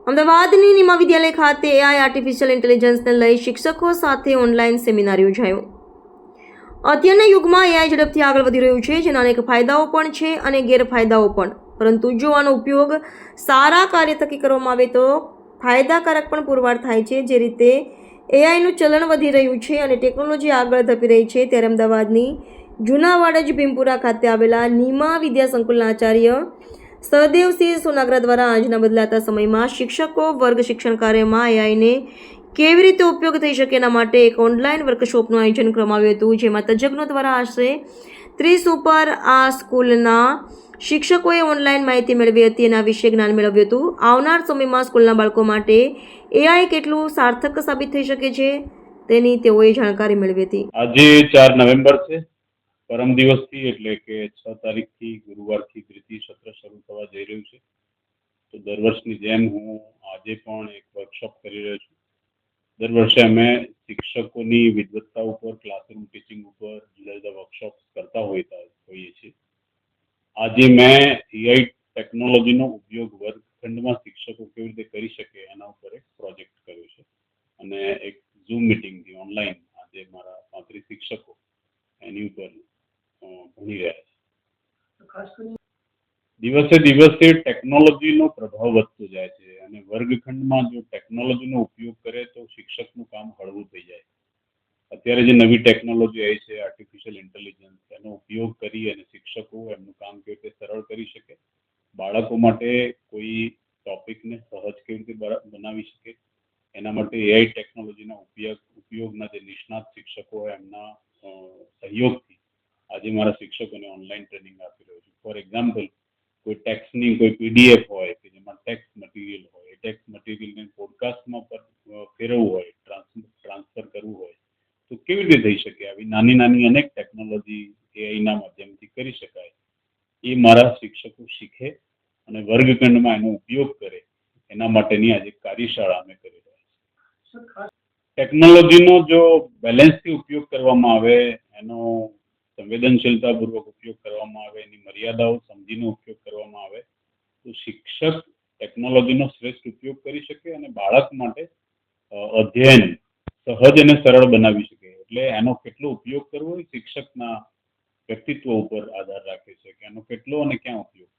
અમદાવાદની નિમા વિદ્યાલય ખાતે AI artificial ઇન્ટેલિજન્સને લઈ શિક્ષકો સાથે ઓનલાઈન સેમિનાર યોજાયો। અત્યારના યુગમાં એઆઈ ઝડપથી આગળ વધી રહ્યું છે, જેના અનેક ફાયદાઓ પણ છે અને ગેરફાયદાઓ પણ, પરંતુ જો આનો ઉપયોગ સારા કાર્ય થકી કરવામાં આવે તો ફાયદાકારક પણ પુરવાર થાય છે। જે રીતે એઆઈનું ચલણ વધી રહ્યું છે અને ટેકનોલોજી આગળ ધપી રહી છે, ત્યારે અમદાવાદની જૂનાવાડજ ભીમપુરા ખાતે આવેલા નિમા વિદ્યા સંકુલના આચાર્ય સહદેવસિંહ સોનાગરા દ્વારા આજના બદલાતા સમયમાં શિક્ષકો વર્ગ શિક્ષણ કાર્યમાં એઆઈને કેવી રીતે ઉપયોગ થઈ શકે એના માટે એક ઓનલાઈન વર્કશોપનું આયોજન કરવામાં આવ્યું હતું, જેમાં તજજ્ઞો દ્વારા આશરે 30 ઉપર આ સ્કૂલના શિક્ષકોએ ઓનલાઈન માહિતી મેળવી હતી અને આ વિશે જ્ઞાન મેળવ્યું હતું। આવનાર સમયમાં સ્કૂલના બાળકો માટે એઆઈ કેટલું સાર્થક સાબિત થઈ શકે છે તેની તેઓએ જાણકારી મેળવી હતી। આજે 4 નવેમ્બર છે, પરમ દિવસથી એટલે કે 6 તારીખથી ગુરુવારથી દ્વિતીય સત્ર શરૂ થવા જઈ રહ્યું છે। તો દર વર્ષની જેમ હું આજે પણ એક વર્કશોપ કરી રહ્યો છું। દર વર્ષે અમે શિક્ષકોની વિદ્વત્તા ઉપર, ક્લાસરૂમ ટીચિંગ ઉપર જુદા જુદા વર્કશોપ કરતા હોઈએ છીએ। આજે મેં એઆઈ ટેકનોલોજીનો ઉપયોગ વર્ગખંડમાં શિક્ષકો કેવી રીતે કરી શકે એના ઉપર એક પ્રોજેક્ટ કર્યો છે અને એક ઝૂમ મિટિંગથી ઓનલાઈન આજે મારા 35 શિક્ષકો એની ઉપર ભણી રહ્યા છે। દિવસે દિવસે ટેકનોલોજીનો પ્રભાવ વધતો જાય છે અને વર્ગખંડમાં જો ટેકનોલોજીનો ઉપયોગ કરે તો શિક્ષકનું કામ હળવું થઈ જાય। અત્યારે જે નવી ટેકનોલોજી આવી છે આર્ટિફિશિયલ ઇન્ટેલિજન્સ, એનો ઉપયોગ કરી અને શિક્ષકો એમનું કામ કેવી રીતે સરળ કરી શકે, બાળકો માટે કોઈ ટોપિકને સહજ કેવી રીતે બનાવી શકે, એના માટે એઆઈ ટેકનોલોજીના ઉપયોગના જે નિષ્ણાત શિક્ષકો હોય એમના સહયોગથી આજે મારા શિક્ષકોને ઓનલાઈન ટ્રેનિંગ આપી રહ્યો છું। ફોર એક્ઝામ્પલ, કોઈ ટેક્સ્ટની કોઈ પીડીએફ હોય કે જેમાં ટેક્સ્ટ મટીરિયલ હોય, એ ટેક્સ્ટ મટીરિયલને પોડકાસ્ટમાં ફેરવવું હોય, ટ્રાન્સફર કરવું હોય તો કેવી રીતે થઈ શકે, આવી નાની નાની અનેક ટેકનોલોજી એઆઈના માધ્યમથી કરી શકાય, એ મારા શિક્ષકો શીખે અને વર્ગખંડમાં એનો ઉપયોગ કરે, એના માટેની આજે કાર્યશાળા અમે કરી રહ્યા છીએ। ટેકનોલોજીનો જો બેલેન્સથી ઉપયોગ કરવામાં આવે, એનો સંવેદનશીલતાપૂર્વક ઉપયોગ કરવામાં આવે, એની મર્યાદાઓ સમજીને ઉપયોગ કરવામાં આવે તો શિક્ષક ટેકનોલોજીનો શ્રેષ્ઠ ઉપયોગ કરી શકે અને બાળક માટે અધ્યયન સહજ અને સરળ બનાવી શકે। એટલે એનો કેટલો ઉપયોગ કરવો એ શિક્ષકના વ્યક્તિત્વ ઉપર આધાર રાખે છે કે એનો કેટલો અને ક્યાં ઉપયોગ કરવો।